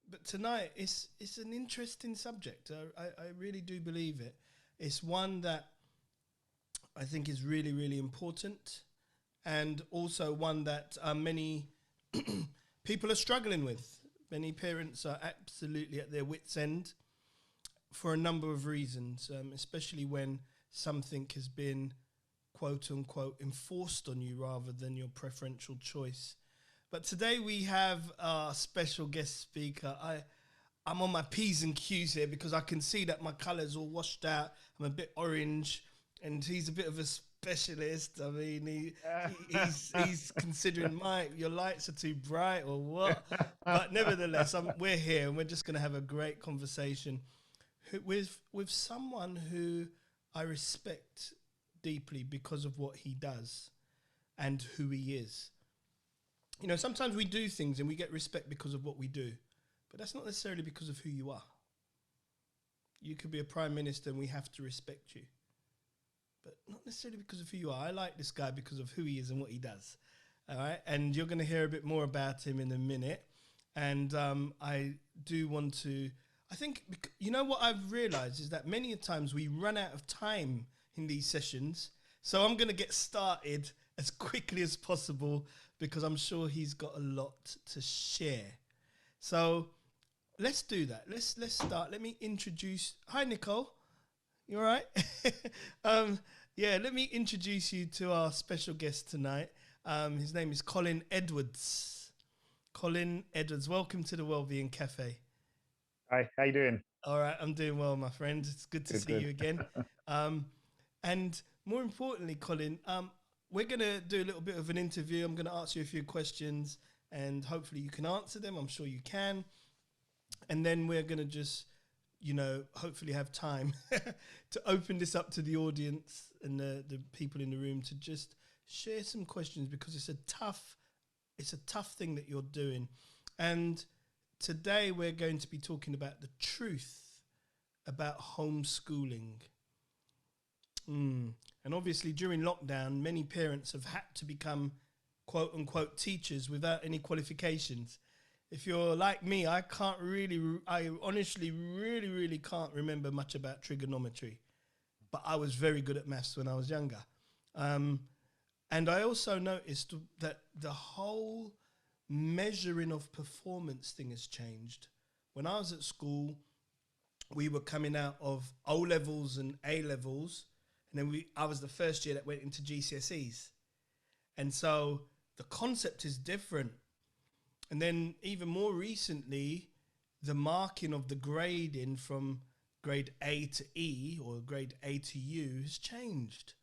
but tonight it's an interesting subject. I really do believe it. It's one that I think is really, really important, and also one that many people are struggling with. Many parents are absolutely at their wits' end for a number of reasons, especially when something has been quote unquote enforced on you rather than your preferential choice. But today we have our special guest speaker. I'm on my P's and Q's here because I can see that my colour's all washed out. I'm a bit orange, and he's a bit of a specialist. I mean, he's considering your lights are too bright or what. But nevertheless, we're here and we're just going to have a great conversation with someone who I respect deeply because of what he does and who he is. You know, sometimes we do things and we get respect because of what we do, but that's not necessarily because of who you are. You could be a prime minister and we have to respect you, but not necessarily because of who you are. I like this guy because of who he is and what he does. All right. And you're going to hear a bit more about him in a minute. And I do want to, I think, you know what I've realized is that many times we run out of time in these sessions. So I'm going to get started as quickly as possible because I'm sure he's got a lot to share. So let's do that. Let's start. Let me introduce. Hi, Nicole. You all right? Let me introduce you to our special guest tonight. His name is Colin Edwards. Colin Edwards, welcome to the Wellbeing Cafe. Hi, how you doing? All right, I'm doing well, my friend. It's good to see Good. you again. And more importantly, Colin, we're going to do a little bit of an interview. I'm going to ask you a few questions and hopefully you can answer them. I'm sure you can. And then we're going to just, hopefully have time to open this up to the audience and the people in the room to just share some questions because it's a tough thing that you're doing. And today we're going to be talking about the truth about homeschooling. And obviously during lockdown, many parents have had to become quote unquote teachers without any qualifications. If you're like me, I honestly really can't remember much about trigonometry, but I was very good at maths when I was younger. And I also noticed that the whole measuring of performance thing has changed. When I was at school, we were coming out of O levels and A levels, and then I was the first year that went into GCSEs. And so the concept is different. And then even more recently, the marking of the grading from grade A to E or grade A to U has changed.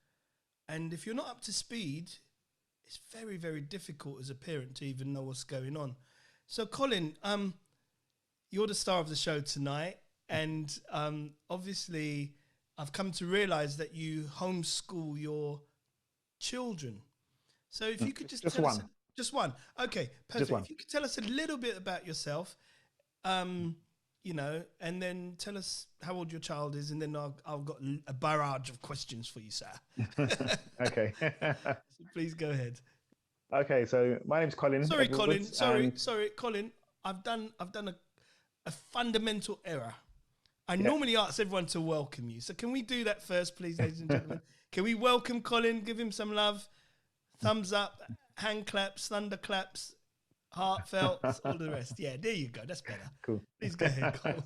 And if you're not up to speed, it's very, very difficult as a parent to even know what's going on. So Colin, you're the star of the show tonight. And obviously, I've come to realize that you homeschool your children. So if you could just tell us, just one. Okay, perfect. If you could tell us a little bit about yourself, and then tell us how old your child is, and then I've got a barrage of questions for you, sir. Okay. So please go ahead. Okay, so my name's Colin Sorry, Colin. Edwards, and Sorry, Colin. I've done a fundamental error. I yeah. normally ask everyone to welcome you. So can we do that first, please, ladies and gentlemen? Can we welcome Colin, give him some love, thumbs up, hand claps, thunder claps, heartfelt, all the rest. Yeah, there you go. That's better. Cool. Please go ahead, Colin.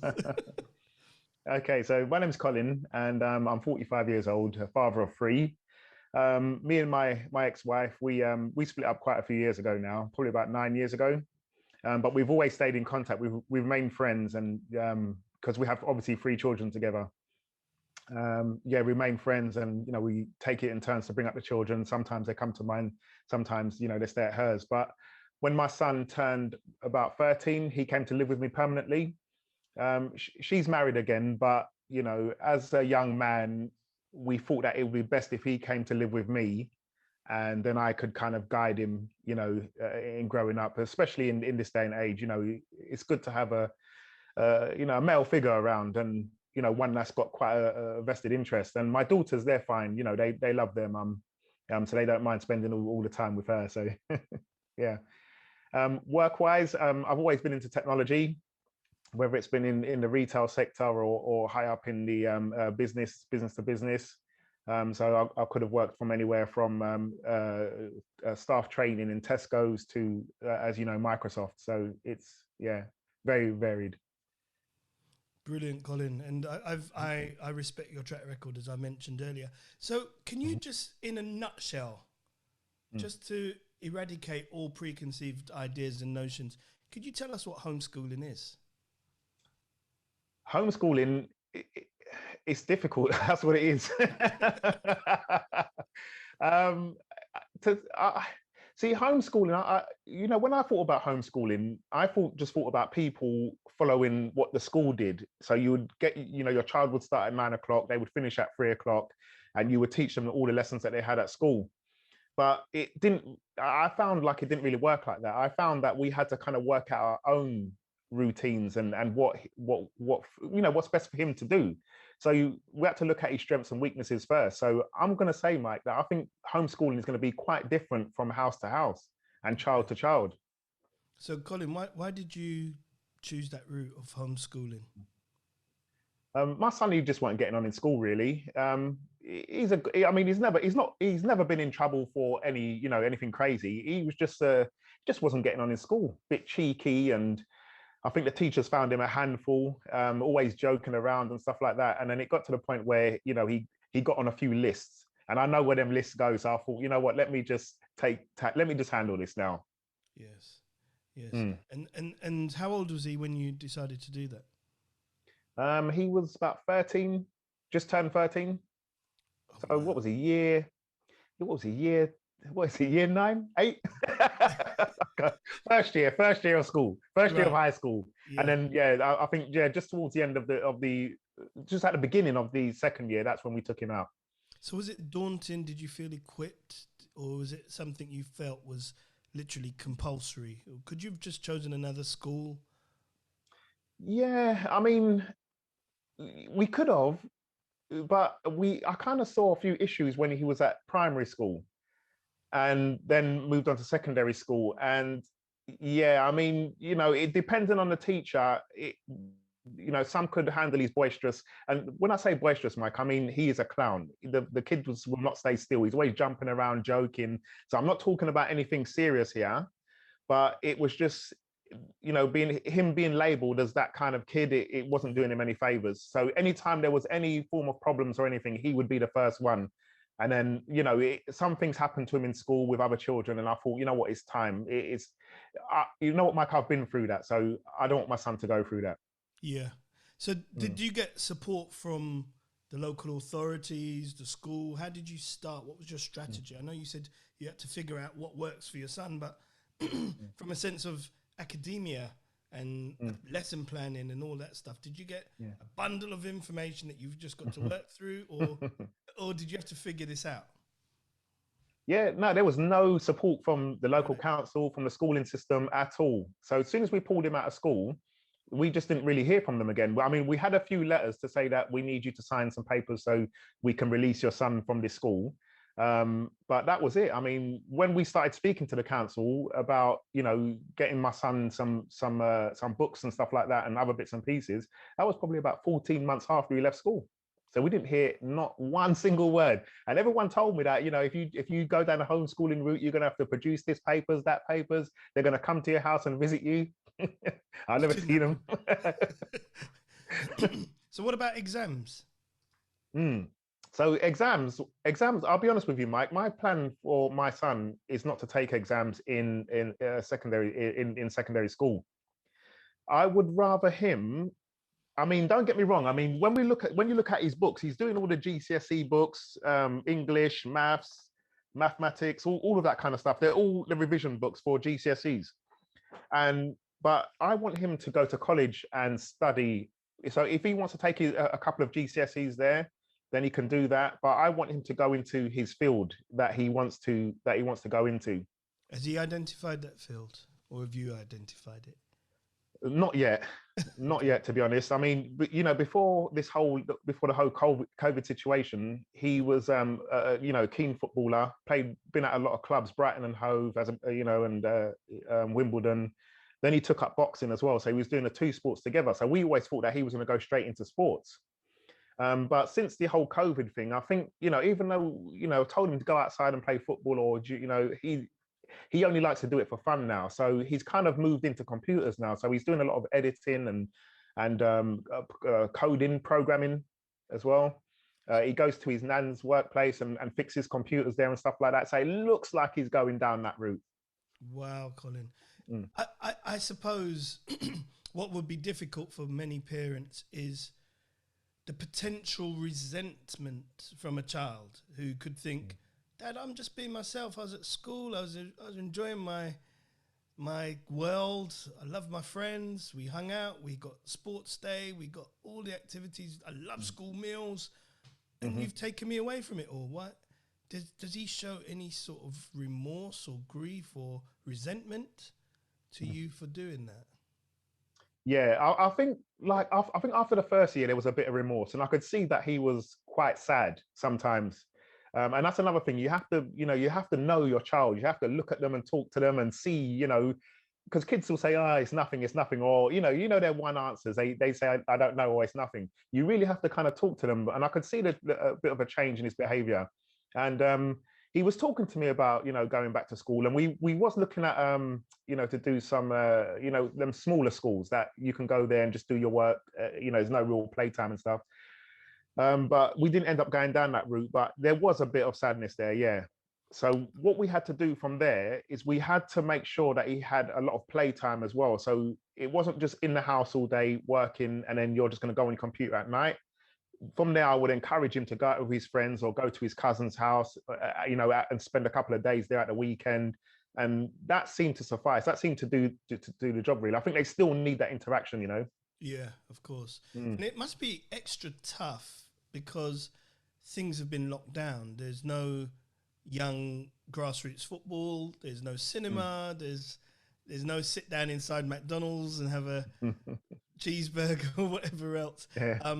Okay, so my name's Colin, and I'm 45 years old, a father of three. Me and my ex-wife, we split up quite a few years ago now, probably about 9 years ago. But we've always stayed in contact. We've remained friends, and because we have obviously three children together. We remain friends, and we take it in turns to bring up the children. Sometimes they come to mine, sometimes they stay at hers. But when my son turned about 13, he came to live with me permanently. She's married again, but as a young man, we thought that it would be best if he came to live with me, and then I could kind of guide him, in growing up, especially in this day and age. It's good to have a male figure around, and one that's got quite a vested interest. And my daughters, they're fine. They love their mum, so they don't mind spending all the time with her. So yeah. Work-wise, I've always been into technology. whether it's been in the retail sector or high up in the business to business. So I could have worked from anywhere from staff training in Tesco's to, as you know, Microsoft. So it's, yeah, very varied. Brilliant, Colin. And I respect your track record, as I mentioned earlier. So can you just, in a nutshell, just to eradicate all preconceived ideas and notions, could you tell us what homeschooling is? Homeschooling, it's difficult. That's what it is. um, to, See, homeschooling, when I thought about homeschooling, just thought about people following what the school did. So you would get, your child would start at 9 o'clock, they would finish at 3 o'clock, and you would teach them all the lessons that they had at school. But it didn't, I found like it didn't really work like that. I found that we had to kind of work out our own routines and what's best for him to do. So we had to look at his strengths and weaknesses first. So I'm going to say, Mike, that I think homeschooling is going to be quite different from house to house and child to child. So, Colin, why did you choose that route of homeschooling? My son, he just wasn't getting on in school, really. He's never been in trouble for anything crazy. He was just wasn't getting on in school, bit cheeky, and I think the teachers found him a handful, always joking around and stuff like that. And then it got to the point where, he got on a few lists, and I know where them lists go. So I thought, you know what, let me just handle this now. Yes, yes. And how old was he when you decided to do that? He was about 13, just turned 13. So wow. What was he, year? What was he, year? What is it, year 9, 8? first year of school, first year of high school. Yeah. And then, I think, just towards the end of just at the beginning of the second year, that's when we took him out. So was it daunting? Did you feel equipped? Or was it something you felt was literally compulsory? Or could you have just chosen another school? Yeah, I mean, we could have, but I kind of saw a few issues when he was at primary school and then moved on to secondary school. And yeah, I mean, it depending on the teacher, some could handle his boisterous. And when I say boisterous, Mike, I mean, he is a clown. The kid will not stay still. He's always jumping around, joking. So I'm not talking about anything serious here, but it was just, being labeled as that kind of kid, it wasn't doing him any favors. So anytime there was any form of problems or anything, he would be the first one. And then, some things happened to him in school with other children. And I thought, you know what, it's time. Mike, I've been through that. So I don't want my son to go through that. Yeah. So did you get support from the local authorities, the school? How did you start? What was your strategy? I know you said you had to figure out what works for your son, but from a sense of academia and lesson planning and all that stuff, did you get a bundle of information that you've just got to work through, or did you have to figure this out? Yeah, no, there was no support from the local council, from the schooling system at all. So as soon as we pulled him out of school, we just didn't really hear from them again. I mean, we had a few letters to say that we need you to sign some papers so we can release your son from this school. But that was it. I mean, when we started speaking to the council about, getting my son some books and stuff like that and other bits and pieces, that was probably about 14 months after he left school. So we didn't hear not one single word. And everyone told me that, if you go down the homeschooling route, you're going to have to produce this papers, that papers. They're going to come to your house and visit you. I've never seen them. So what about exams? So exams, I'll be honest with you, Mike, my plan for my son is not to take exams in secondary school. I would rather him, I mean, don't get me wrong. I mean, when you look at his books, he's doing all the GCSE books, English, maths, mathematics, all of that kind of stuff. They're all the revision books for GCSEs. But I want him to go to college and study. So if he wants to take a couple of GCSEs there, then he can do that. But I want him to go into his field that he wants to go into. Has he identified that field, or have you identified it? Not yet, to be honest. I mean, before the whole COVID situation, he was a keen footballer. Been at a lot of clubs, Brighton and Hove, and Wimbledon. Then he took up boxing as well. So he was doing the two sports together. So we always thought that he was going to go straight into sports. But since the whole COVID thing, I think, even though, told him to go outside and play football, or, he only likes to do it for fun now. So he's kind of moved into computers now. So he's doing a lot of editing and coding, programming as well. He goes to his nan's workplace and fixes computers there and stuff like that. So it looks like he's going down that route. Wow, Colin. Mm. I suppose what would be difficult for many parents is the potential resentment from a child who could think, Dad, I'm just being myself. I was at school. I was enjoying my world. I love my friends. We hung out. We got sports day. We got all the activities. I love school meals. And you've taken me away from it all. What? Does he show any sort of remorse or grief or resentment to you for doing that? Yeah, I think I think after the first year there was a bit of remorse, and I could see that he was quite sad sometimes. And that's another thing. You have to know your child. You have to look at them and talk to them and see, because kids will say, "Oh, it's nothing," or their one answers. They say, I don't know," or "It's nothing." You really have to kind of talk to them. And I could see a bit of a change in his behaviour. And he was talking to me about, going back to school, and we was looking at to do some them smaller schools that you can go there and just do your work. There's no real playtime and stuff. But we didn't end up going down that route. But there was a bit of sadness there, yeah. So what we had to do from there is we had to make sure that he had a lot of playtime as well. So it wasn't just in the house all day working and then you're just going to go on your computer at night. From there, I would encourage him to go out with his friends or go to his cousin's house, and spend a couple of days there at the weekend. And that seemed to suffice. That seemed to do the job, really. I think they still need that interaction, Yeah, of course. And it must be extra tough because things have been locked down. There's no young grassroots football. There's no cinema. There's no sit down inside McDonald's and have a cheeseburger or whatever else. Yeah.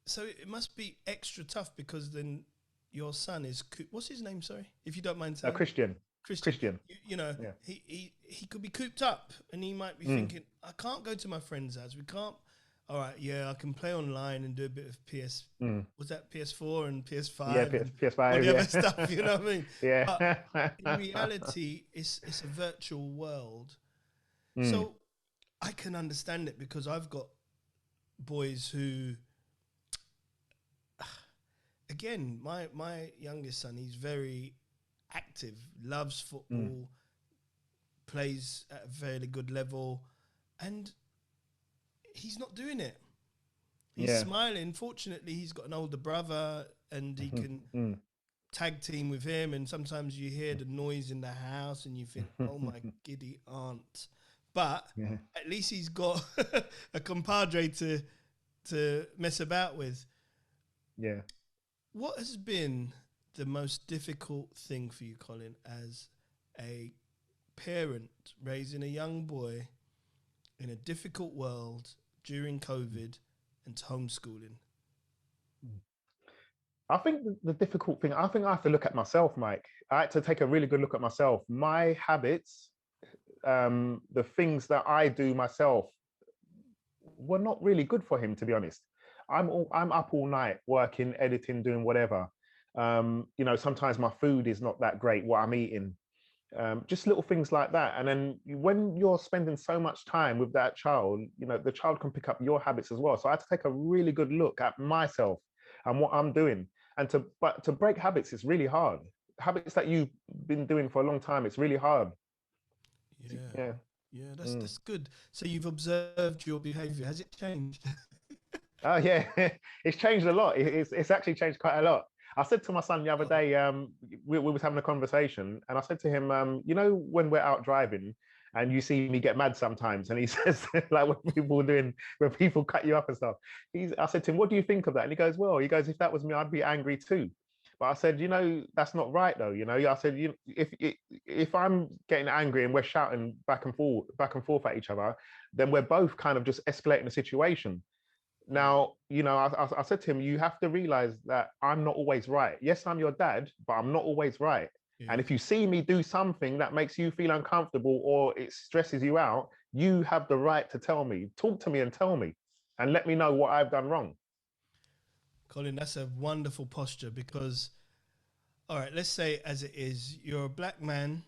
So it must be extra tough because then your son is, what's his name? Sorry, if you don't mind saying. Christian. Yeah. He could be cooped up and he might be thinking, I can't go to my friend's house. We can't. All right, yeah, I can play online and do a bit of was that PS4 and PS5? Yeah, PS5. All the other stuff, you know what I mean? Yeah. But in reality, it's a virtual world. So I can understand it because I've got boys who, again, my youngest son, he's very active, loves football, plays at a fairly good level, and he's not doing it. He's smiling. Fortunately, he's got an older brother and he can tag team with him. And sometimes you hear the noise in the house and you think, oh my giddy aunt. But at least he's got a compadre to mess about with. Yeah. What has been the most difficult thing for you, Colin, as a parent raising a young boy in a difficult world during COVID and homeschooling? I think the difficult thing, I think I have to look at myself, Mike. I had to take a really good look at myself. My habits, the things that I do myself were not really good for him, to be honest. I'm up all night working, editing, doing whatever. Sometimes my food is not that great, what I'm eating. Just little things like that. And then when you're spending so much time with that child, the child can pick up your habits as well. So I had to take a really good look at myself and what I'm doing. And to break habits is really hard. Habits that you've been doing for a long time, it's really hard. Yeah, that's good. So you've observed your behavior. Has it changed? Oh yeah, it's changed a lot. It's actually changed quite a lot. I said to my son the other day, we was having a conversation, and I said to him, when we're out driving and you see me get mad sometimes, and he says, like when people cut you up and stuff. I said to him, what do you think of that? And he goes, if that was me, I'd be angry too. But I said, that's not right though. I said, if I'm getting angry and we're shouting back and forth at each other, then we're both kind of just escalating the situation. Now, I said to him, you have to realize that I'm not always right. Yes, I'm your dad, but I'm not always right. Yeah. And if you see me do something that makes you feel uncomfortable or it stresses you out, You have the right to tell me. Talk to me and tell me, and let me know what I've done wrong. Colin, that's a wonderful posture because, all right, let's say as it is, you're a black man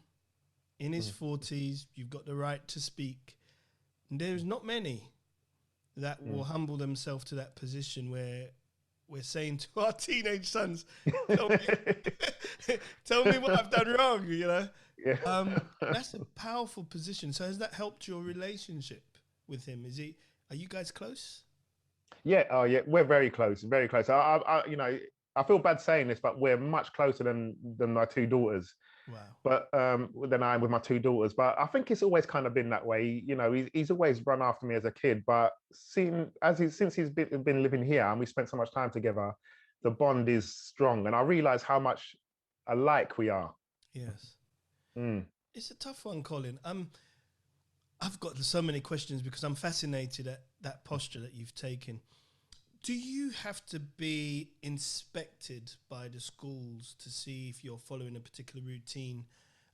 in his 40s, you've got the right to speak. And there's not many that will humble themselves to that position where we're saying to our teenage sons, tell me, tell me what I've done wrong, you know? Yeah. That's a powerful position. So has that helped your relationship with him? Are you guys close? Yeah, oh yeah, we're very close, very close. You know, I feel bad saying this, but we're much closer than my two daughters. Wow. But than I am with my two daughters. But I think it's always kind of been that way. You know, he's always run after me as a kid. But since he's been living here and we spent so much time together, the bond is strong, and I realise how much alike we are. Yes. Mm. It's a tough one, Colin. I've got so many questions because I'm fascinated at that posture that you've taken. Do you have to be inspected by the schools to see if you're following a particular routine?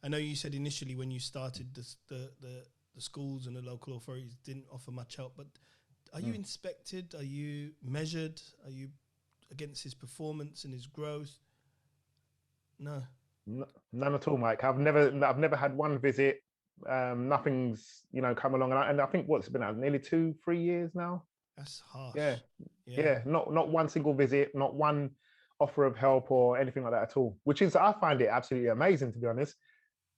I know you said initially when you started the schools and the local authorities didn't offer much help, but are you inspected? Are you measured? Are you against his performance and his growth? No. None at all, Mike. I've never had one visit. Nothing's come along, and I think what's been out nearly 2-3 years now. That's harsh. Yeah, Yeah. yeah. Not one single visit, not one offer of help or anything like that at all. Which is, I find it absolutely amazing, to be honest,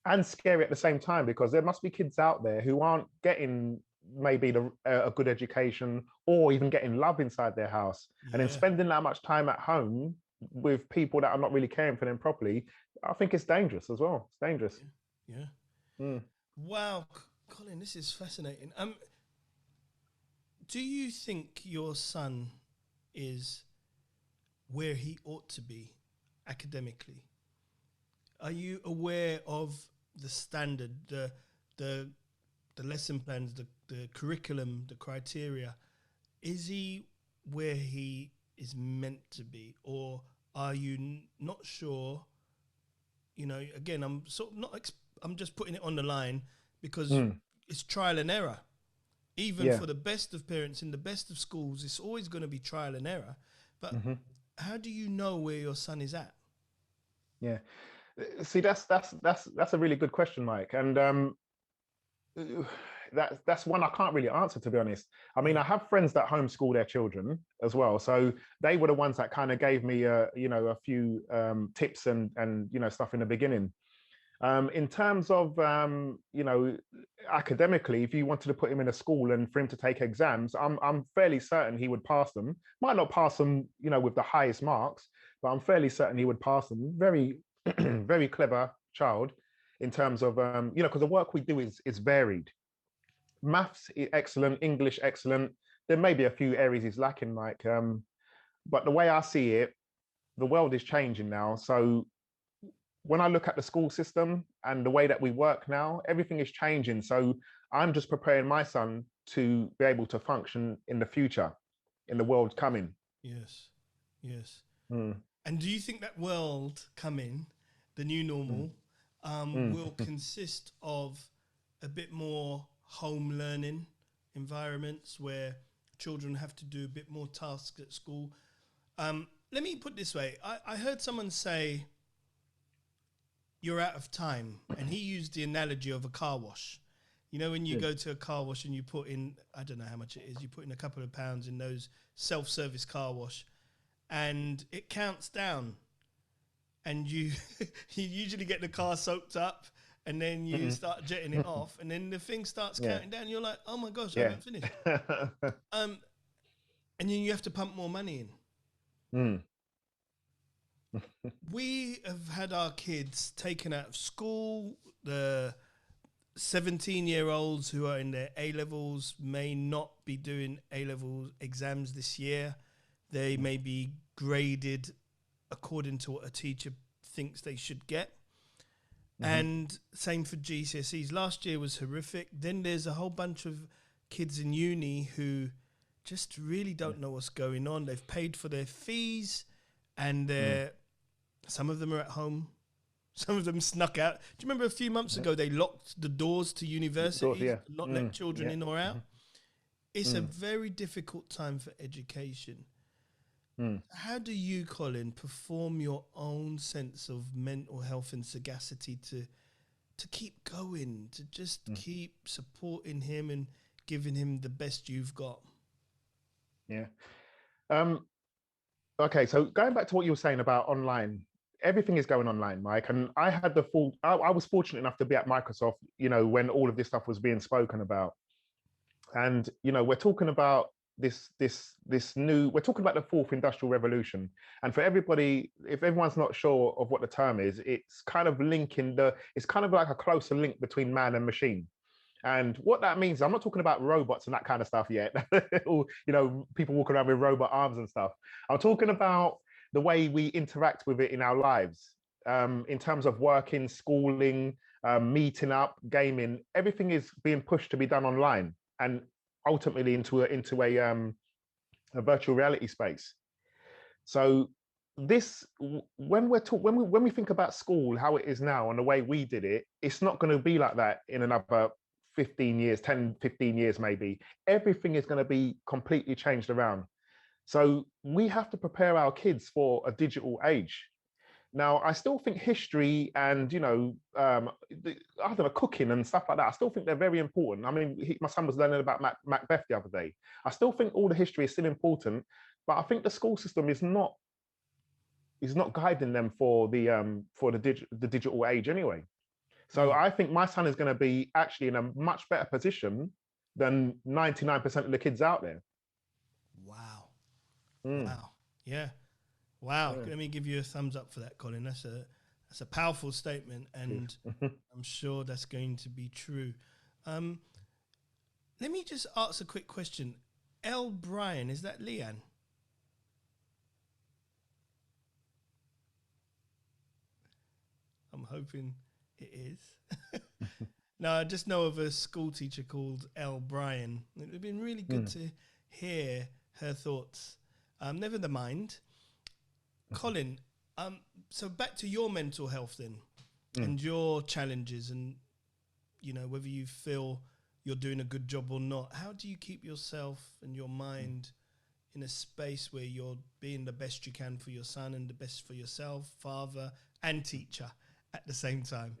and scary at the same time, because there must be kids out there who aren't getting maybe a good education or even getting love inside their house, and then spending that much time at home with people that are not really caring for them properly. I think it's dangerous as well. It's dangerous. Yeah. Mm. Wow, Colin, this is fascinating. Do you think your son is where he ought to be academically? Are you aware of the standard, the lesson plans, the curriculum, the criteria? Is he where he is meant to be, or are you not sure? You know, again, I'm sort of not. I'm just putting it on the line because it's trial and error. Even for the best of parents in the best of schools, it's always going to be trial and error. But how do you know where your son is at? Yeah. See, that's a really good question, Mike. And that's one I can't really answer, to be honest. I mean, I have friends that homeschool their children as well, so they were the ones that kind of gave me a few tips and stuff in the beginning. In terms of academically, if you wanted to put him in a school and for him to take exams, I'm fairly certain he would pass them. Might not pass them, with the highest marks, but I'm fairly certain he would pass them. Very, very clever child in terms of because the work we do is varied. Maths excellent, English excellent. There may be a few areas he's lacking, Mike. But the way I see it, the world is changing now. So when I look at the school system and the way that we work now, everything is changing. So I'm just preparing my son to be able to function in the future, in the world coming. Yes, yes. Mm. And do you think that world coming, the new normal, will consist of a bit more home learning environments where children have to do a bit more tasks at school? Let me put it this way. I heard someone say, you're out of time. And he used the analogy of a car wash. You know, when you go to a car wash and you put in, I don't know how much it is, you put in a couple of pounds in those self-service car wash and it counts down and you you usually get the car soaked up and then you start jetting it off and then the thing starts counting down. You're like, oh my gosh, I haven't finished. And then you have to pump more money in. We have had our kids taken out of school. The 17-year-olds who are in their A-levels may not be doing A-level exams this year. They may be graded according to what a teacher thinks they should get. And same for GCSEs. Last year was horrific. Then there's a whole bunch of kids in uni who just really don't know what's going on. They've paid for their fees and some of them are at home Some of them snuck out. Do you remember a few months ago they locked the doors to universities, Yeah. not let children in or out? It's a Mm. very difficult time for education. Mm. How do you, Colin, perform your own sense of mental health and sagacity to keep going, to just keep supporting him and giving him the best you've got? Yeah. Okay, so going back to what you were saying about online, everything is going online, Mike. And I had I was fortunate enough to be at Microsoft, when all of this stuff was being spoken about. And, we're talking about we're talking about the fourth industrial revolution. And for everybody, if everyone's not sure of what the term is, it's kind of it's kind of like a closer link between man and machine. And what that means, I'm not talking about robots and that kind of stuff yet, or, people walking around with robot arms and stuff. I'm talking about the way we interact with it in our lives, in terms of working, schooling, meeting up, gaming. Everything is being pushed to be done online and ultimately into a virtual reality space. So when we think about school, how it is now and the way we did it, it's not going to be like that in another 15 years, 10, 15 years, maybe. Everything is going to be completely changed around. So we have to prepare our kids for a digital age. Now, I still think history and, I don't know, cooking and stuff like that, I still think they're very important. I mean, my son was learning about Macbeth the other day. I still think all the history is still important, but I think the school system is not guiding them for the digital age anyway. So I think my son is going to be actually in a much better position than 99% of the kids out there. Wow. Mm. Wow. Yeah. Wow. Yeah. Let me give you a thumbs up for that, Colin. That's a powerful statement, and I'm sure that's going to be true. Let me just ask a quick question. L. Brian, is that Leanne? I'm hoping it is. No, I just know of a school teacher called L. Brian. It would have been really good to hear her thoughts. Never the mind. Colin, so back to your mental health then, and your challenges, and whether you feel you're doing a good job or not. How do you keep yourself and your mind in a space where you're being the best you can for your son and the best for yourself, father and teacher at the same time?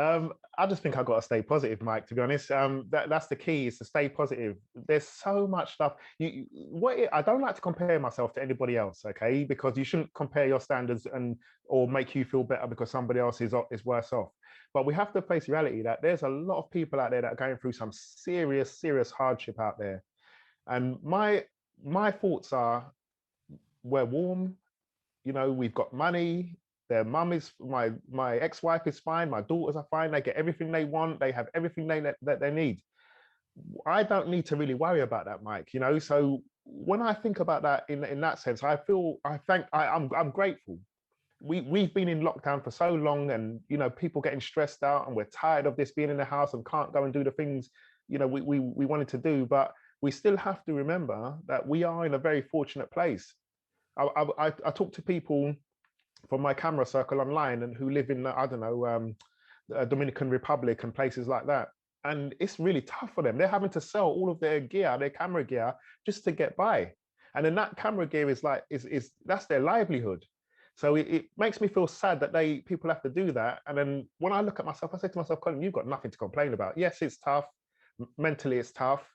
I just think I've got to stay positive, Mike, to be honest. That's the key, is to stay positive. There's so much stuff. I don't like to compare myself to anybody else, okay? Because you shouldn't compare your standards or make you feel better because somebody else is worse off. But we have to face reality that there's a lot of people out there that are going through some serious, serious hardship out there. And my thoughts are, we're warm, we've got money. Their mum is my ex-wife is fine. My daughters are fine. They get everything they want. They have everything that they need. I don't need to really worry about that, Mike. So when I think about that in that sense, I'm grateful. We've been in lockdown for so long, and people getting stressed out, and we're tired of this being in the house and can't go and do the things we wanted to do. But we still have to remember that we are in a very fortunate place. I talk to people from my camera circle online and who live in, I don't know, Dominican Republic and places like that. And it's really tough for them. They're having to sell all of their gear, their camera gear, just to get by. And then that camera gear is that's their livelihood. So it makes me feel sad that people have to do that. And then when I look at myself, I say to myself, Colin, you've got nothing to complain about. Yes, it's tough. Mentally, it's tough.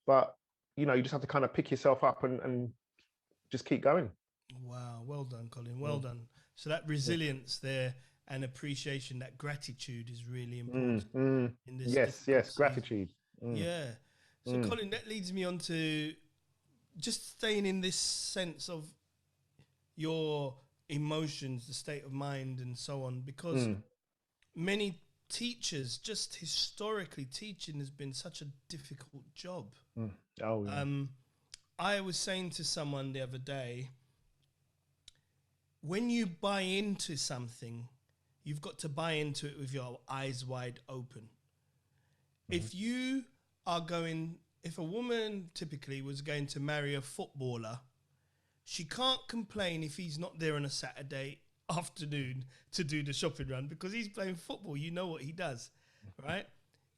But, you just have to kind of pick yourself up and just keep going. Wow. Well done, Colin. Well done. So that resilience there and appreciation, that gratitude is really important in this. Yes, gratitude. Yeah. So Colin, that leads me on to just staying in this sense of your emotions, the state of mind and so on, because many teachers, just historically, teaching has been such a difficult job. Oh, yeah. I was saying to someone the other day, when you buy into something, you've got to buy into it with your eyes wide open. If a woman typically was going to marry a footballer, she can't complain if he's not there on a Saturday afternoon to do the shopping run because he's playing football. You know what he does, right?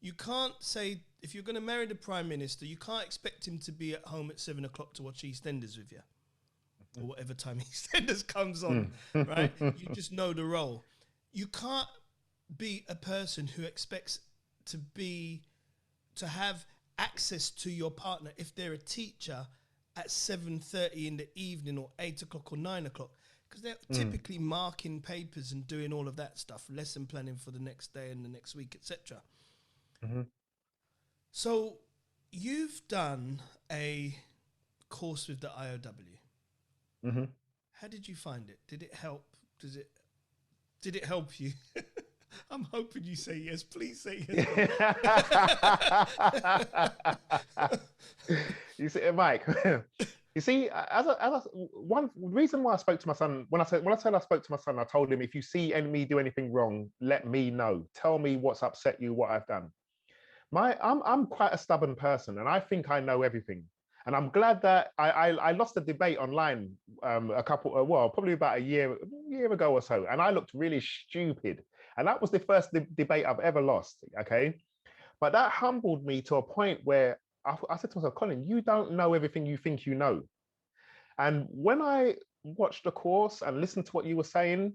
You can't say, if you're going to marry the Prime Minister, you can't expect him to be at home at 7 o'clock to watch EastEnders with you or whatever time EastEnders comes on, right? You just know the role. You can't be a person who expects to have access to your partner if they're a teacher at 7:30 in the evening or 8 o'clock or 9 o'clock, because they're typically marking papers and doing all of that stuff, lesson planning for the next day and the next week, etc. So you've done a course with the IOW. How did you find it? Did it help? Did it help you? I'm hoping you say yes. Please say yes. You see, Mike. You see, one reason why I spoke to my son, when I said I spoke to my son, I told him, if you see me do anything wrong, let me know. Tell me what's upset you, what I've done. I'm quite a stubborn person, and I think I know everything. And I'm glad that I lost a debate online probably about a year ago or so, and I looked really stupid. And that was the first debate I've ever lost. Okay, but that humbled me to a point where I said to myself, Colin, you don't know everything you think you know. And when I watched the course and listened to what you were saying,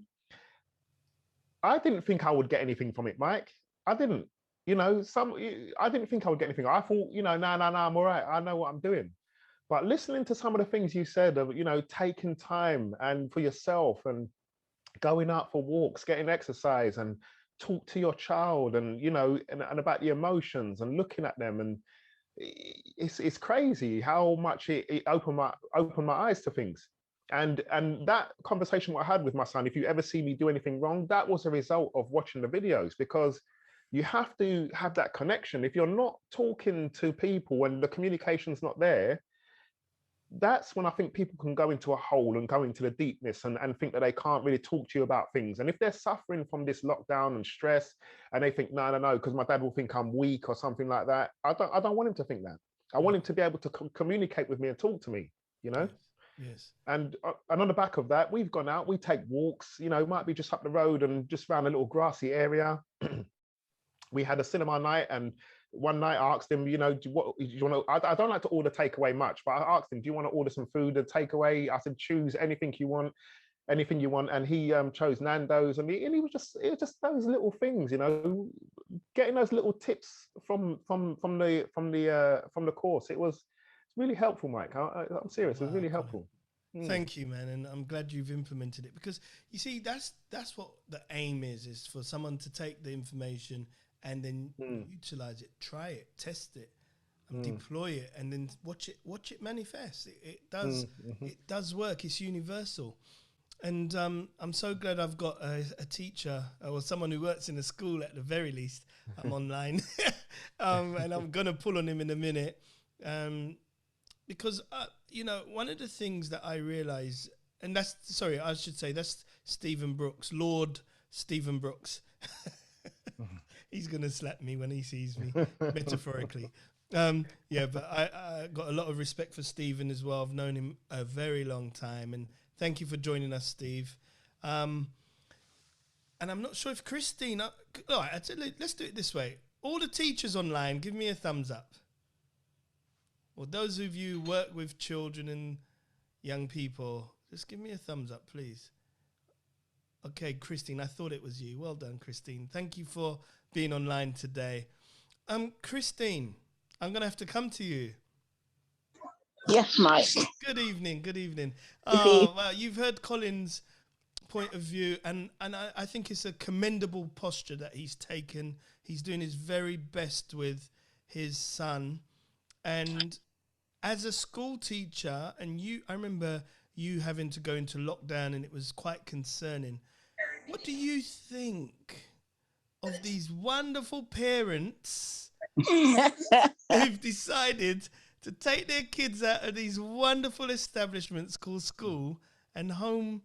I didn't think I would get anything from it, Mike. I didn't. I didn't think I would get anything. I thought, no, I'm all right. I know what I'm doing. But listening to some of the things you said of, taking time and for yourself and going out for walks, getting exercise and talk to your child and, and about the emotions and looking at them. And it's crazy how much it opened my eyes to things. And that conversation what I had with my son, if you ever see me do anything wrong, that was a result of watching the videos, because you have to have that connection. If you're not talking to people when the communication's not there, that's when I think people can go into a hole and go into the deepness and think that they can't really talk to you about things. And if they're suffering from this lockdown and stress and they think, no, because my dad will think I'm weak or something like that, I don't want him to think that. I want him to be able to communicate with me and talk to me, Yes. And on the back of that, we've gone out, we take walks, it might be just up the road and just around a little grassy area. We had a cinema night, and one night I asked him, do you want to, I don't like to order takeaway much, but I asked him, do you want to order some food and takeaway? I said, choose anything you want. And he chose Nando's, and it was just those little things, getting those little tips from the course. It's really helpful, Mike. I'm serious. Wow, it's really helpful. Thank you, man, and I'm glad you've implemented it, because you see that's what the aim is for someone to take the information and then utilize it, try it, test it, and deploy it, and then watch it manifest. It does work. It's universal. And I'm so glad I've got a teacher or someone who works in a school at the very least. I'm online, and I'm going to pull on him in a minute, because one of the things that I realize, and that's Stephen Brooks, Lord Stephen Brooks. He's going to slap me when he sees me, metaphorically. But I got a lot of respect for Stephen as well. I've known him a very long time, and thank you for joining us, Steve. And I'm not sure if Christine... all right, let's do it this way. All the teachers online, give me a thumbs up. Or those of you who work with children and young people, just give me a thumbs up, please. Okay, Christine, I thought it was you. Well done, Christine. Thank you for being online today. Christine, I'm going to have to come to you. Yes, Mike. Good evening. Oh, well, you've heard Colin's point of view, and I think it's a commendable posture that he's taken. He's doing his very best with his son. And as a school teacher, and I remember you having to go into lockdown, and it was quite concerning. What do you think of these wonderful parents who've decided to take their kids out of these wonderful establishments called school and home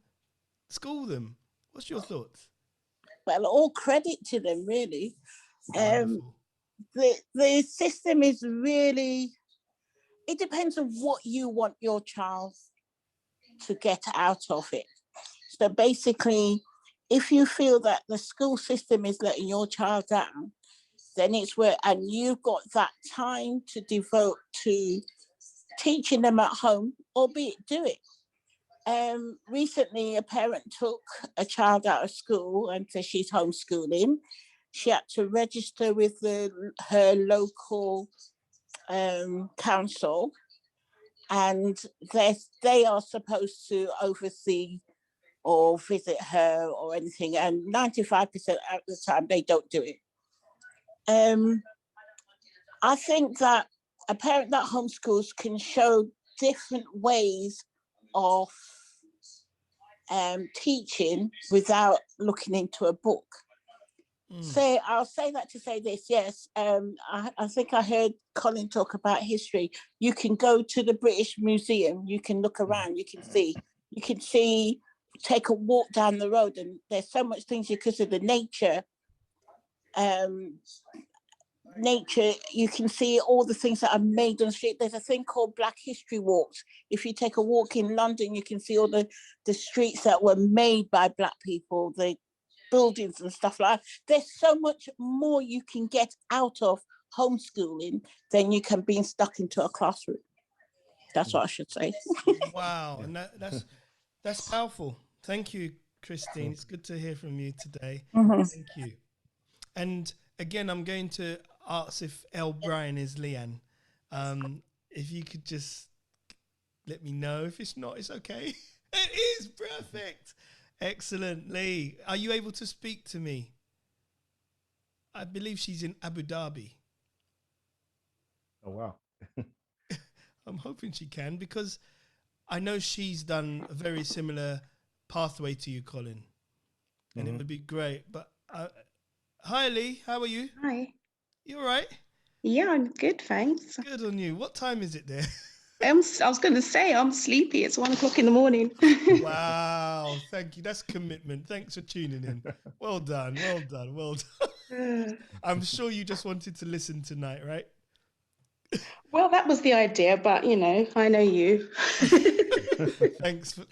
school them? What's your thoughts? Well, all credit to them, really. The system is really, it depends on what you want your child to get out of it. So basically, if you feel that the school system is letting your child down, then it's where, and you've got that time to devote to teaching them at home, albeit do it. Recently, a parent took a child out of school and said she's homeschooling. She had to register with her local council, and they are supposed to oversee or visit her or anything, and 95% of the time they don't do it. I think that a parent that homeschools can show different ways of teaching without looking into a book. So I'll say that to say this, yes, I think I heard Colin talk about history. You can go to the British Museum, you can look around, you can see, take a walk down the road, and there's so much things because of the nature, you can see all the things that are made on the street. There's a thing called Black History Walks. If you take a walk in London, you can see all the streets that were made by Black people, the buildings and stuff like that. There's so much more you can get out of homeschooling than you can being stuck into a classroom. That's what I should say. Wow, and that's powerful. Thank you, Christine. It's good to hear from you today. Thank you. And again, I'm going to ask if L. Brian is Leanne. If you could just let me know. If it's not, it's okay. It is perfect. Excellent. Lee, are you able to speak to me? I believe she's in Abu Dhabi. Oh, wow. I'm hoping she can, because I know she's done a very similar pathway to you, Colin. And it would be great. But hi, Lee. How are you? Hi. You all right? Yeah, I'm good, thanks. Good on you. What time is it there? I was going to say, I'm sleepy. It's 1 o'clock in the morning. Wow. Thank you. That's commitment. Thanks for tuning in. Well done. Well done. Well done. I'm sure you just wanted to listen tonight, right? Well, that was the idea, but I know you. Thanks for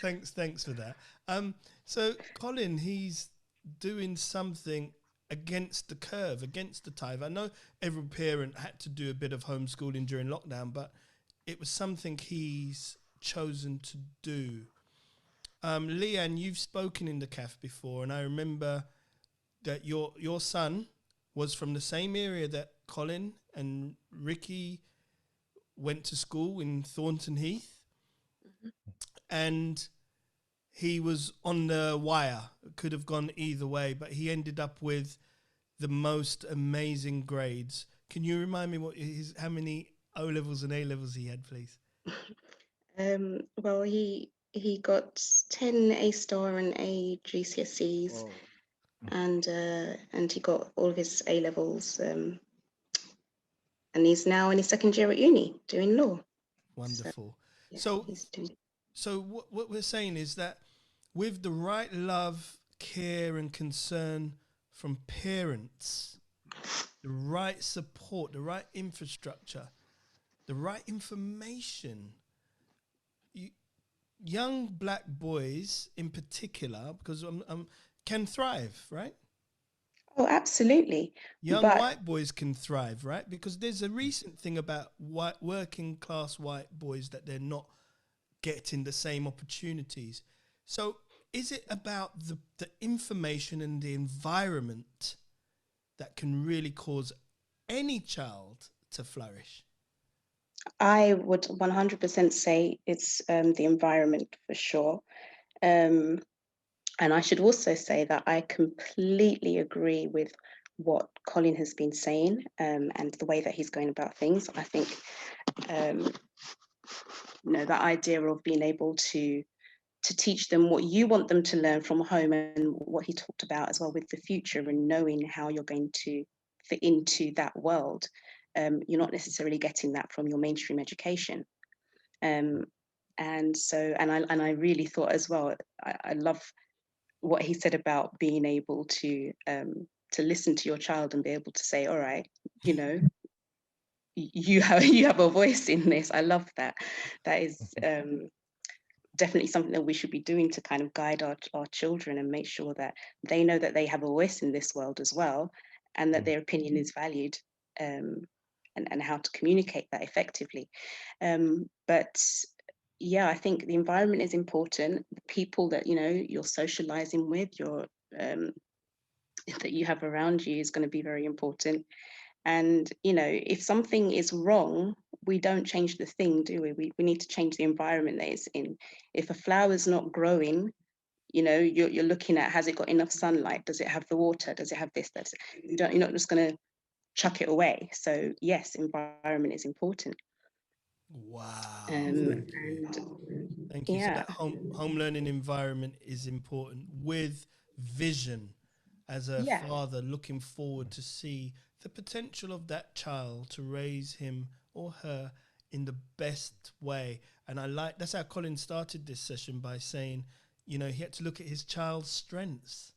that. So Colin, he's doing something against the curve, against the tide. I know every parent had to do a bit of homeschooling during lockdown, but it was something he's chosen to do. Leanne, you've spoken in the CAF before, and I remember that your son was from the same area that Colin and Ricky went to school in Thornton Heath, and he was on the wire. It could have gone either way, but he ended up with the most amazing grades. Can you remind me how many O-levels and A-levels he had, please? Well, he got 10 A-star and A GCSEs, and he got all of his A-levels, and he's now in his second year at uni doing law. Wonderful. So what we're saying is that with the right love, care and concern from parents, the right support, the right infrastructure, the right information, young Black boys in particular, because can thrive, right? Oh, absolutely. Young white boys can thrive, right? Because there's a recent thing about working class white boys that they're not getting the same opportunities. So is it about the information and the environment that can really cause any child to flourish? I would 100% say it's the environment for sure. And I should also say that I completely agree with what Colin has been saying, and the way that he's going about things. I think, that idea of being able to teach them what you want them to learn from home, and what he talked about as well with the future and knowing how you're going to fit into that world. You're not necessarily getting that from your mainstream education. And I really thought as well, I love what he said about being able to listen to your child and be able to say, all right, you have a voice in this. I love that. That is definitely something that we should be doing to kind of guide our children and make sure that they know that they have a voice in this world as well, and that their opinion is valued, and how to communicate that effectively. But yeah, I think the environment is important. The people that, you know, you're socializing with, that you have around you is going to be very important. And, you know, if something is wrong, we don't change the thing, do we? We need to change the environment that it's in. If a flower's not growing, you know, you're looking at, has it got enough sunlight? Does it have the water? Does it have this? That's, you're not just going to chuck it away. So yes, environment is important. Wow. And Thank you. So yeah, that home learning environment is important, with vision, as a yeah, father looking forward to see the potential of that child to raise him or her in the best way. And that's how Colin started this session, by saying, you know, he had to look at his child's strengths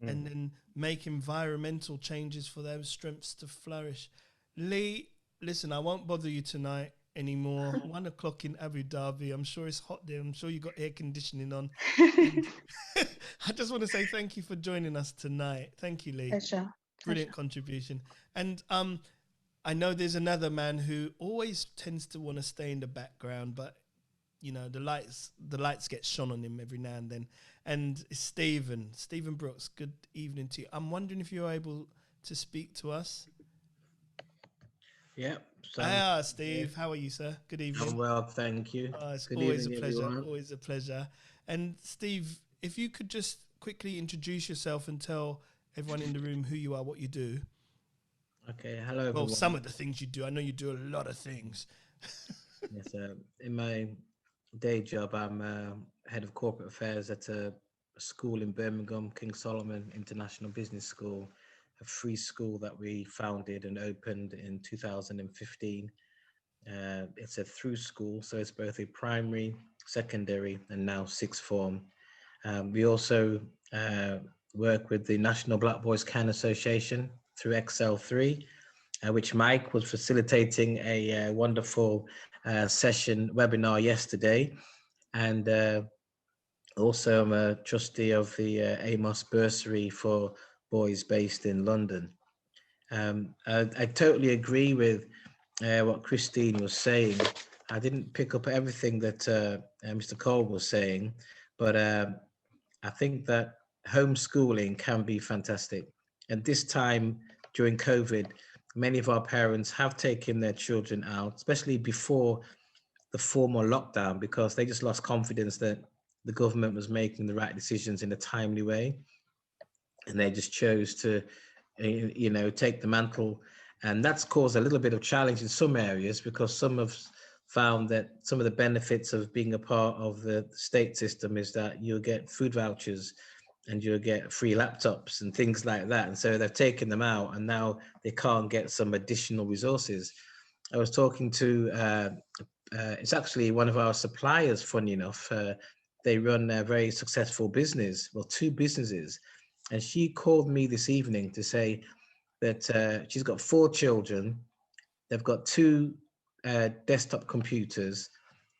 and then make environmental changes for those strengths to flourish. Lee, listen, I won't bother you tonight anymore. 1 o'clock in Abu Dhabi. I'm sure it's hot there. I'm sure you got air conditioning on. And I just want to say thank you for joining us tonight. Thank you, Lee. pleasure. Brilliant contribution. And I know there's another man who always tends to want to stay in the background, but you know, the lights get shone on him every now and then. And it's Stephen Brooks. Good evening to you. I'm wondering if you're able to speak to us. Yeah. So, Steve, how are you, sir? Good evening. I'm well, thank you. It's Good always evening, a pleasure. everyone. Always a pleasure. And Steve, if you could just quickly introduce yourself and tell everyone in the room who you are, what you do. Okay, hello everyone. Well, some of the things you do. I know you do a lot of things. Yes, in my day job, I'm head of corporate affairs at a school in Birmingham, King Solomon International Business School, a free school that we founded and opened in 2015. It's a through school, so it's both a primary, secondary, and now sixth form. We also work with the National Black Boys Can Association through XL3, which Mike was facilitating a wonderful session webinar yesterday. And also I'm a trustee of the Amos Bursary for boys based in London. I totally agree with what Christine was saying. I didn't pick up everything that Mr. Cole was saying, but I think that homeschooling can be fantastic. And this time during COVID, many of our parents have taken their children out, especially before the formal lockdown, because they just lost confidence that the government was making the right decisions in a timely way. And they just chose to, you know, take the mantle. And that's caused a little bit of challenge in some areas, because some have found that some of the benefits of being a part of the state system is that you'll get food vouchers and you'll get free laptops and things like that. And so they've taken them out, and now they can't get some additional resources. I was talking to, it's actually one of our suppliers, funny enough. They run a very successful business, well, 2 businesses. And she called me this evening to say that she's got 4 children. They've got 2 desktop computers,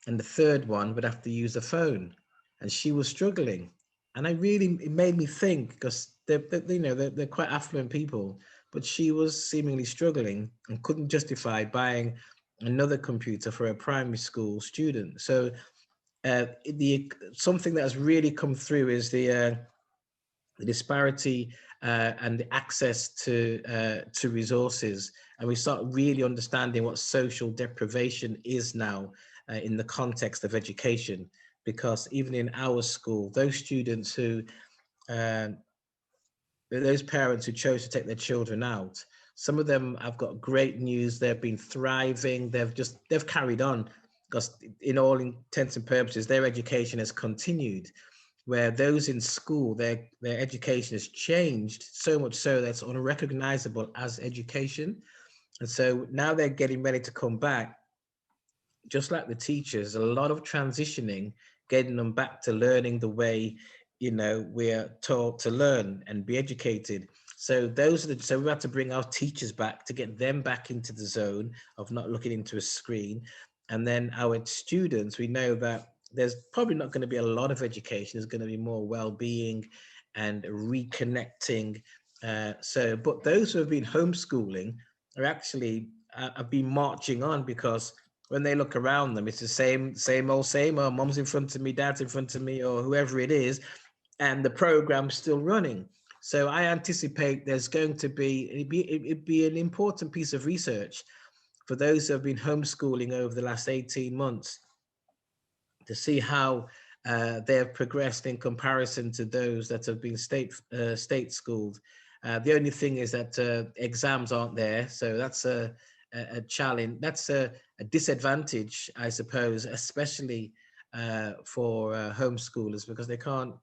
and the third one would have to use a phone. And she was struggling. And it made me think, because they're quite affluent people, but she was seemingly struggling and couldn't justify buying another computer for a primary school student. So something that has really come through is the disparity and the access to resources, and we start really understanding what social deprivation is now in the context of education. Because even in our school, those students who, those parents who chose to take their children out, some of them have got great news. They've been thriving. They've carried on, because in all intents and purposes, their education has continued. Where those in school, their education has changed so much so that's unrecognizable as education. And so now they're getting ready to come back. Just like the teachers, a lot of transitioning, getting them back to learning the way, you know, we're taught to learn and be educated. So so we have to bring our teachers back to get them back into the zone of not looking into a screen. And then our students, we know that there's probably not going to be a lot of education. There's going to be more well-being and reconnecting. But those who have been homeschooling are actually have been marching on, because when they look around them, it's the same old. Mom's in front of me, dad's in front of me, or whoever it is, and the program's still running. So I anticipate there's going to it'd be an important piece of research for those who have been homeschooling over the last 18 months to see how they have progressed in comparison to those that have been state schooled. The only thing is that exams aren't there, so that's a challenge. That's a disadvantage, I suppose, especially for homeschoolers, because they can't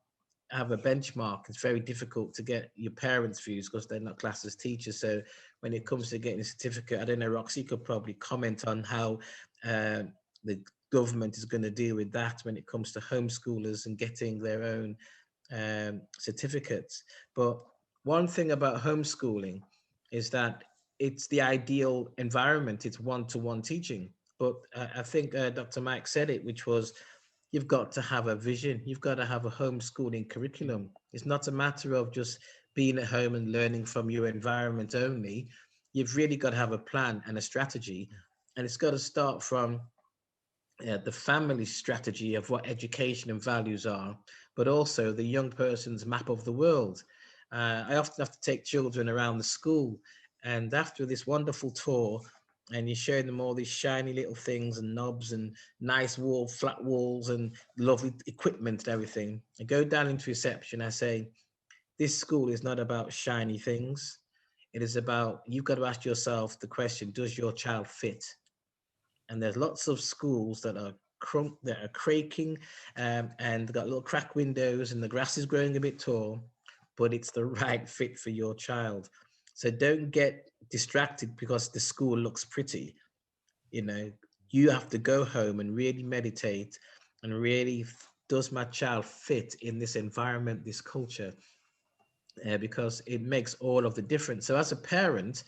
have a benchmark. It's very difficult to get your parents' views because they're not classed as teachers. So when it comes to getting a certificate, I don't know, Roxy could probably comment on how the government is going to deal with that when it comes to homeschoolers and getting their own certificates. But one thing about homeschooling is that it's the ideal environment. It's one-to-one teaching. But I think Dr. Mike said it, which was, you've got to have a vision. You've got to have a homeschooling curriculum. It's not a matter of just being at home and learning from your environment only. You've really got to have a plan and a strategy. And it's got to start from the family strategy of what education and values are, but also the young person's map of the world. I often have to take children around the school, and after this wonderful tour, and you're showing them all these shiny little things and knobs and nice flat walls and lovely equipment and everything, I go down into reception. I say, this school is not about shiny things. It is about, you've got to ask yourself the question, does your child fit? And there's lots of schools that are craking and got little crack windows and the grass is growing a bit tall, but it's the right fit for your child. So don't get distracted because the school looks pretty. You know, you have to go home and really meditate and really, does my child fit in this environment, this culture? Because it makes all of the difference. So as a parent,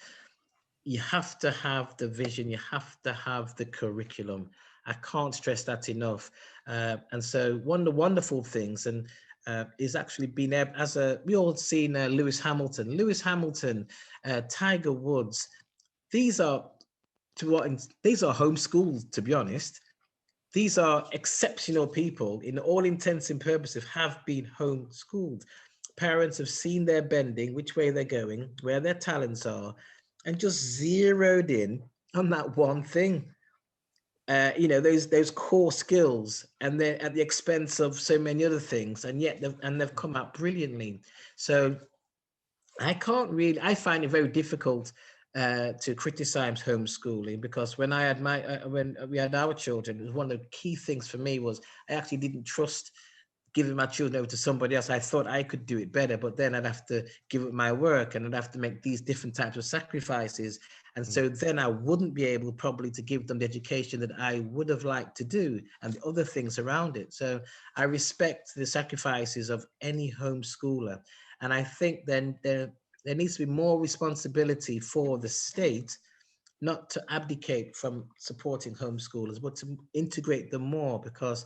you have to have the vision, you have to have the curriculum. I can't stress that enough. And so one of the wonderful things is actually being able, we all seen Lewis Hamilton, Tiger Woods. These are homeschooled, to be honest. These are exceptional people in all intents and purposes have been homeschooled. Parents have seen their bending, which way they're going, where their talents are, and just zeroed in on that one thing. Those core skills, and they're at the expense of so many other things, and yet they've come out brilliantly. So I find it very difficult to criticize homeschooling, because when when we had our children, it was one of the key things for me was I actually didn't trust giving my children over to somebody else. I thought I could do it better, but then I'd have to give up my work and I'd have to make these different types of sacrifices. And so then I wouldn't be able probably to give them the education that I would have liked to do and the other things around it. So I respect the sacrifices of any homeschooler. And I think then there needs to be more responsibility for the state, not to abdicate from supporting homeschoolers, but to integrate them more, because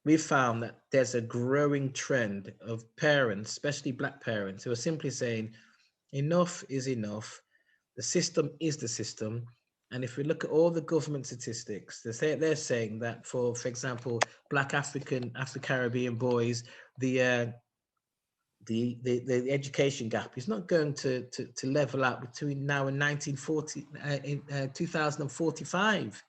we found that there's a growing trend of parents, especially Black parents, who are simply saying, enough is enough. The system is the system. And if we look at all the government statistics, they're saying that for example, Black Afro-Caribbean boys, the education gap is not going to level out between now and 2045.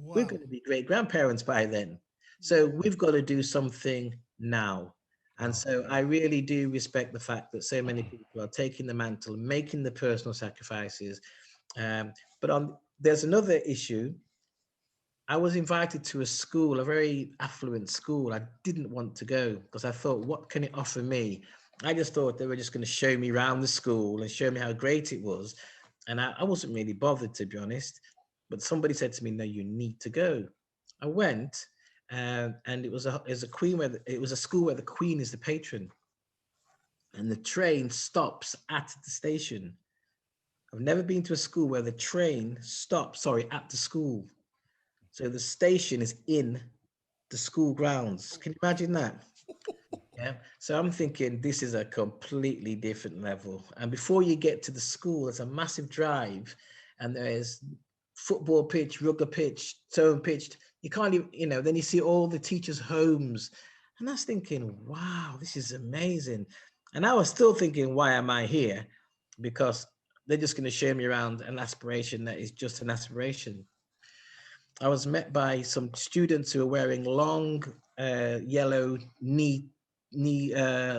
Wow. We're going to be great grandparents by then. So we've got to do something now. And so I really do respect the fact that so many people are taking the mantle, making the personal sacrifices. But there's another issue. I was invited to a school, a very affluent school. I didn't want to go because I thought, what can it offer me? I just thought they were just going to show me around the school and show me how great it was. And I wasn't really bothered, to be honest. But somebody said to me, no, you need to go. I went. And it was a school where the Queen is the patron, and the train stops at the station. I've never been to a school where the train stops, at the school. So the station is in the school grounds. Can you imagine that? Yeah. So I'm thinking this is a completely different level. And before you get to the school, there's a massive drive, and there's football pitch, rugby pitch, so pitched. You can't even, then you see all the teachers' homes. And I was thinking, wow, this is amazing. And I was still thinking, why am I here? Because they're just going to show me around an aspiration that is just an aspiration. I was met by some students who are wearing long yellow knee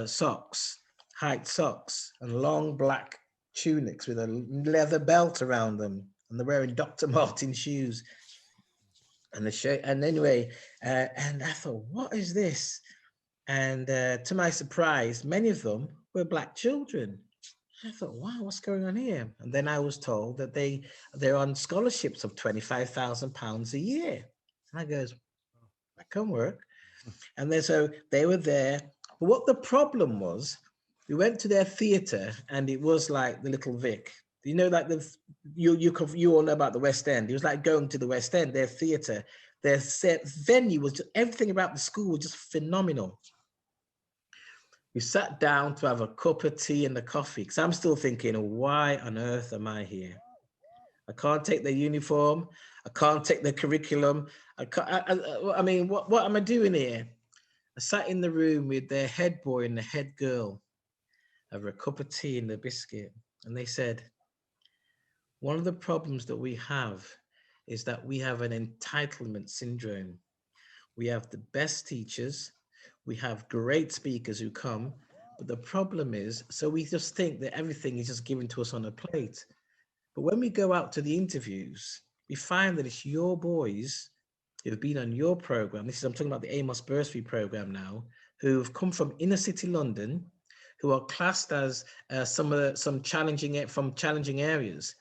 socks, height socks, and long black tunics with a leather belt around them, and they're wearing Dr. Martens shoes. And anyway, and I thought, what is this? And to my surprise, many of them were black children. I thought, wow, what's going on here? And then I was told that they're on scholarships of £25,000 a year. And I goes, that can work. And then so they were there. But what the problem was, we went to their theatre, and it was like the Little Vic. Like you all know about the West End. It was like going to the West End. Their theatre, their set venue was just, everything about the school was just phenomenal. We sat down to have a cup of tea and a coffee, because I'm still thinking, why on earth am I here? I can't take their uniform. I can't take their curriculum. I mean, what am I doing here? I sat in the room with their head boy and the head girl over a cup of tea and a biscuit. And they said, one of the problems that we have is that we have an entitlement syndrome. We have the best teachers. We have great speakers who come, but the problem is, so we just think that everything is just given to us on a plate. But when we go out to the interviews, we find that it's your boys who've been on your program. I'm talking about the Amos Bursary program now, who've come from inner city London, who are classed as some challenging areas.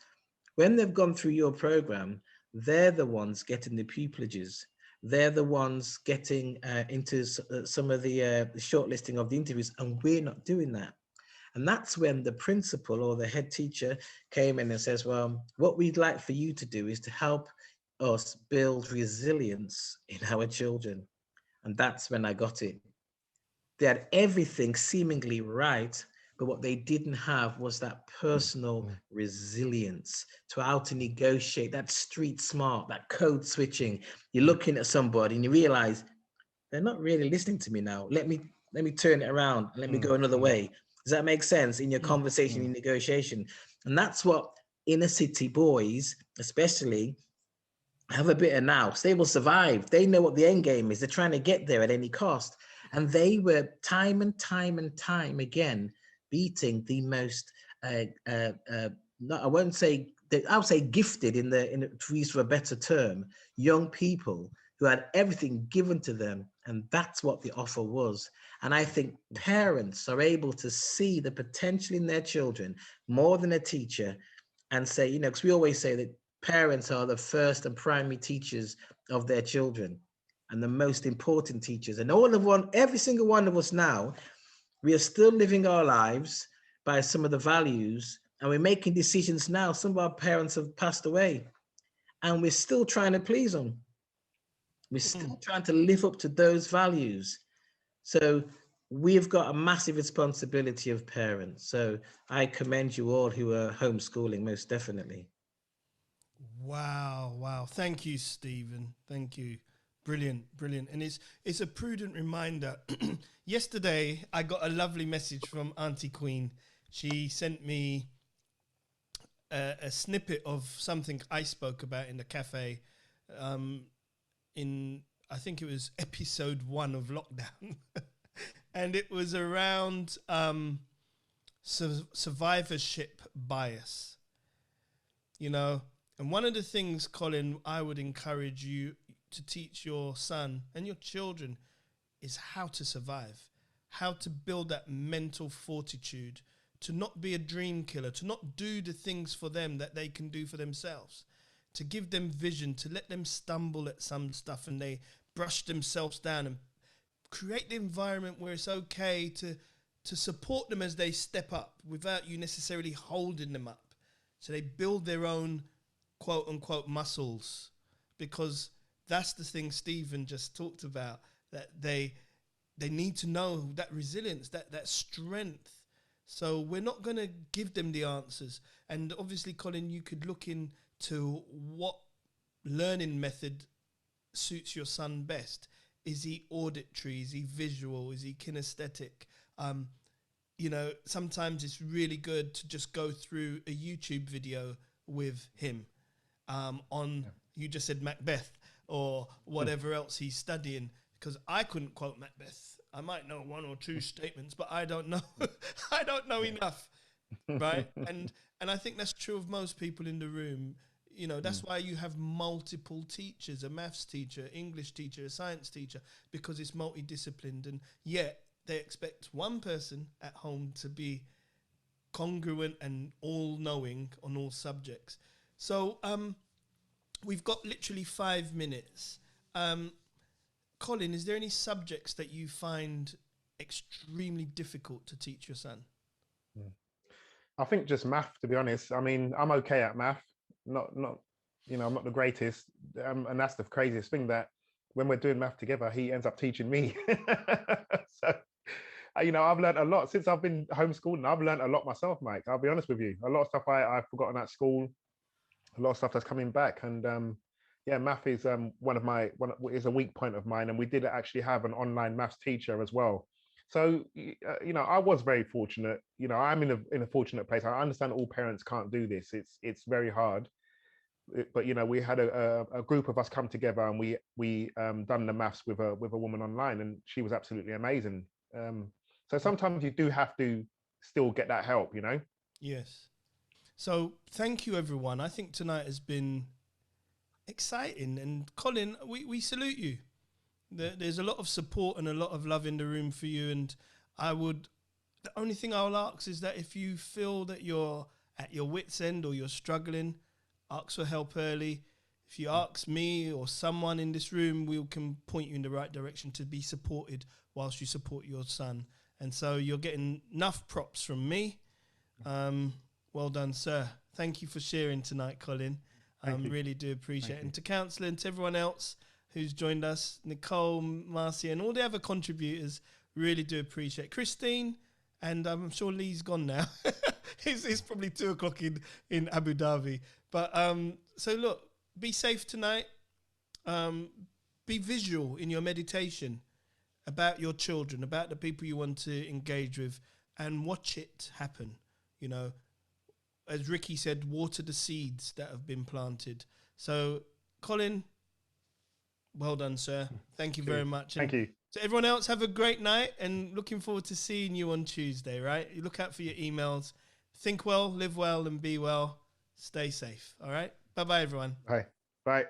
When they've gone through your program, they're the ones getting the pupilages. They're the ones getting into some of the shortlisting of the interviews, and we're not doing that. And that's when the principal or the head teacher came in and says, well, what we'd like for you to do is to help us build resilience in our children. And that's when I got it. They had everything seemingly right, but what they didn't have was that personal resilience to how to negotiate, that street smart, that code switching. You're looking at somebody and you realize they're not really listening to me now. Let me turn it around and let me go another way. Does that make sense in your conversation, in negotiation? And that's what inner city boys, especially, have a bit of now. They will survive. They know what the end game is. They're trying to get there at any cost. And they were time and time again beating the most, I would say gifted in to use for a better term, young people who had everything given to them. And that's what the offer was. And I think parents are able to see the potential in their children more than a teacher and say, because we always say that parents are the first and primary teachers of their children and the most important teachers. And every single one of us now, we are still living our lives by some of the values, and we're making decisions now. Some of our parents have passed away, and we're still trying to please them. We're still trying to live up to those values. So we've got a massive responsibility of parents. So I commend you all who are homeschooling, most definitely. Wow. Thank you, Stephen. Thank you. Brilliant. And it's a prudent reminder. Yesterday, I got a lovely message from Auntie Queen. She sent me a snippet of something I spoke about in the cafe I think it was episode 1 of lockdown. And it was around survivorship bias. And one of the things, Colin, I would encourage you to teach your son and your children is how to survive, how to build that mental fortitude, to not be a dream killer, to not do the things for them that they can do for themselves, to give them vision, to let them stumble at some stuff and they brush themselves down, and create the environment where it's okay to support them as they step up without you necessarily holding them up. So they build their own quote unquote muscles, because that's the thing Stephen just talked about, that they need to know that resilience, that strength. So we're not going to give them the answers. And obviously, Colin, you could look into what learning method suits your son best. Is he auditory? Is he visual? Is he kinesthetic? You know, sometimes it's really good to just go through a YouTube video with him you just said Macbeth or whatever else he's studying, because I couldn't quote Macbeth. I might know one or two statements, but I don't know. I don't know enough, right? And I think that's true of most people in the room. You know, that's why you have multiple teachers, a maths teacher, English teacher, a science teacher, because it's multidisciplined. And yet they expect one person at home to be congruent and all-knowing on all subjects. So we've got literally 5 minutes. Colin, is there any subjects that you find extremely difficult to teach your son? I think just math, to be honest. I mean, I'm okay at math. Not, you know, I'm not the greatest. And that's the craziest thing, that when we're doing math together, he ends up teaching me. So, you know, I've learned a lot since I've been homeschooling. I've learned a lot myself, Mike. I'll be honest with you. A lot of stuff I've forgotten at school, a lot of stuff that's coming back. And yeah, math is is a weak point of mine. And we did actually have an online maths teacher as well. So, you know, I was very fortunate. You know, I'm in a fortunate place. I understand all parents can't do this. It's very hard. But, you know, we had a group of us come together, and we done the maths with a woman online, and she was absolutely amazing. So sometimes you do have to still get that help, you know? Yes. So thank you, everyone. I think tonight has been exciting. And Colin, we salute you. There's a lot of support and a lot of love in the room for you. And the only thing I'll ask is that if you feel that you're at your wit's end or you're struggling, ask for help early. If you ask me or someone in this room, we can point you in the right direction to be supported whilst you support your son. And so you're getting enough props from me. Well done, sir. Thank you for sharing tonight, Colin. Really do appreciate it. And to Councillor and to everyone else who's joined us, Nicole, Marcia, and all the other contributors, really do appreciate it. Christine, and I'm sure Lee's gone now. It's probably 2:00 in Abu Dhabi. But so look, be safe tonight. Be visual in your meditation about your children, about the people you want to engage with, and watch it happen. You know, as Ricky said, water the seeds that have been planted. So, Colin, well done, sir. Thank you very much. Thank you. So everyone else, have a great night, and looking forward to seeing you on Tuesday, right? You look out for your emails. Think well, live well, and be well. Stay safe, all right? Bye-bye, everyone. Bye. Bye.